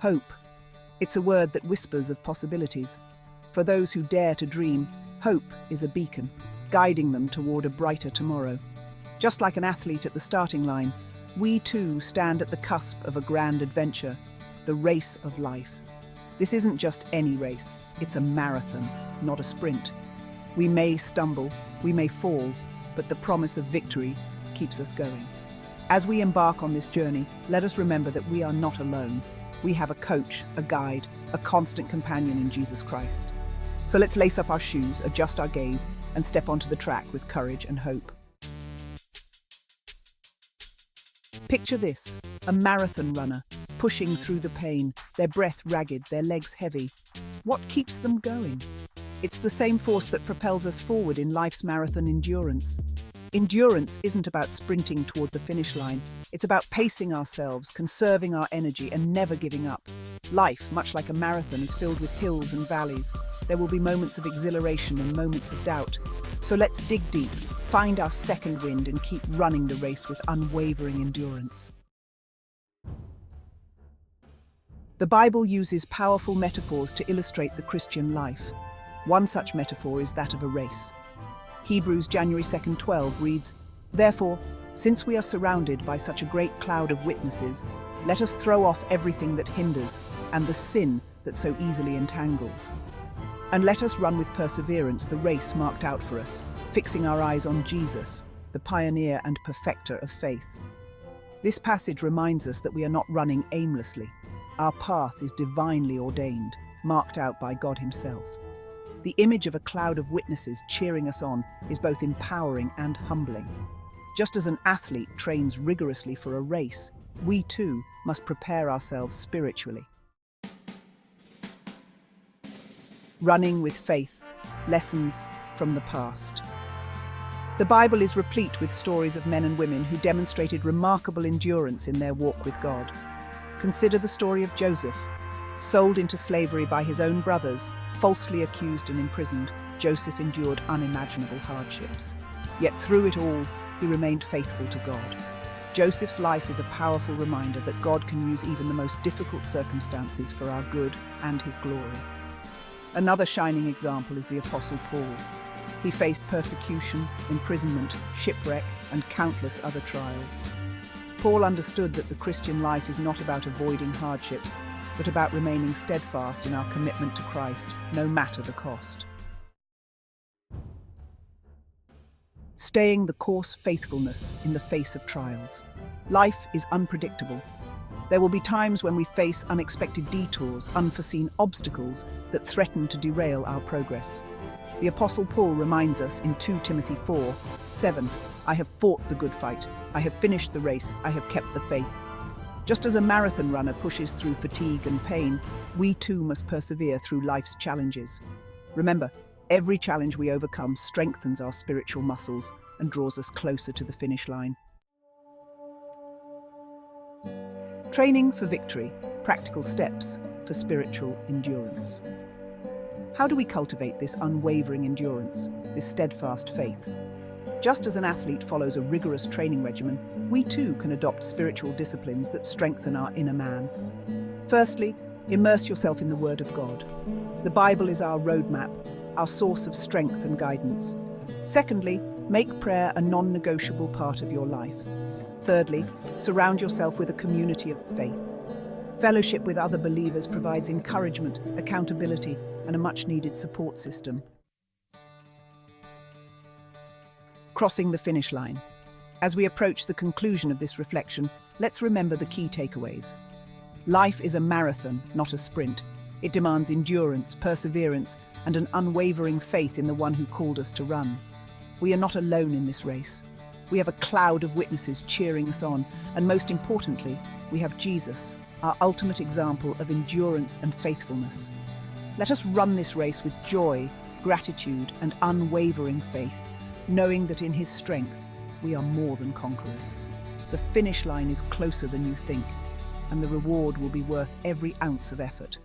Hope. It's a word that whispers of possibilities. For those who dare to dream, hope is a beacon, guiding them toward a brighter tomorrow. Just like an athlete at the starting line, we too stand at the cusp of a grand adventure, the race of life. This isn't just any race, it's a marathon, not a sprint. We may stumble, we may fall, but the promise of victory keeps us going. As we embark on this journey, let us remember that we are not alone. We have a coach, a guide, a constant companion in Jesus Christ. So let's lace up our shoes, adjust our gaze, and step onto the track with courage and hope. Picture this, a marathon runner, pushing through the pain, their breath ragged, their legs heavy. What keeps them going? It's the same force that propels us forward in life's marathon endurance. Endurance isn't about sprinting toward the finish line. It's about pacing ourselves, conserving our energy, and never giving up. Life, much like a marathon, is filled with hills and valleys. There will be moments of exhilaration and moments of doubt. So let's dig deep, find our second wind, and keep running the race with unwavering endurance. The Bible uses powerful metaphors to illustrate the Christian life. One such metaphor is that of a race. Hebrews January 2nd, 12 reads, "Therefore, since we are surrounded by such a great cloud of witnesses, let us throw off everything that hinders and the sin that so easily entangles. And let us run with perseverance the race marked out for us, fixing our eyes on Jesus, the pioneer and perfecter of faith." This passage reminds us that we are not running aimlessly. Our path is divinely ordained, marked out by God Himself. The image of a cloud of witnesses cheering us on is both empowering and humbling. Just as an athlete trains rigorously for a race, we too must prepare ourselves spiritually. Running with faith, lessons from the past. The Bible is replete with stories of men and women who demonstrated remarkable endurance in their walk with God. Consider the story of Joseph. Sold into slavery by his own brothers, falsely accused and imprisoned, Joseph endured unimaginable hardships. Yet through it all, he remained faithful to God. Joseph's life is a powerful reminder that God can use even the most difficult circumstances for our good and His glory. Another shining example is the Apostle Paul. He faced persecution, imprisonment, shipwreck, and countless other trials. Paul understood that the Christian life is not about avoiding hardships, but about remaining steadfast in our commitment to Christ, no matter the cost. Staying the course faithfulness in the face of trials. Life is unpredictable. There will be times when we face unexpected detours, unforeseen obstacles that threaten to derail our progress. The Apostle Paul reminds us in 2 Timothy 4:7, "I have fought the good fight, I have finished the race, I have kept the faith." Just as a marathon runner pushes through fatigue and pain, we too must persevere through life's challenges. Remember, every challenge we overcome strengthens our spiritual muscles and draws us closer to the finish line. Training for victory, practical steps for spiritual endurance. How do we cultivate this unwavering endurance, this steadfast faith? Just as an athlete follows a rigorous training regimen, we too can adopt spiritual disciplines that strengthen our inner man. Firstly, immerse yourself in the Word of God. The Bible is our roadmap, our source of strength and guidance. Secondly, make prayer a non-negotiable part of your life. Thirdly, surround yourself with a community of faith. Fellowship with other believers provides encouragement, accountability, and a much-needed support system. Crossing the finish line. As we approach the conclusion of this reflection, let's remember the key takeaways. Life is a marathon, not a sprint. It demands endurance, perseverance, and an unwavering faith in the one who called us to run. We are not alone in this race. We have a cloud of witnesses cheering us on, and most importantly, we have Jesus, our ultimate example of endurance and faithfulness. Let us run this race with joy, gratitude, and unwavering faith, knowing that in His strength, we are more than conquerors. The finish line is closer than you think, and the reward will be worth every ounce of effort.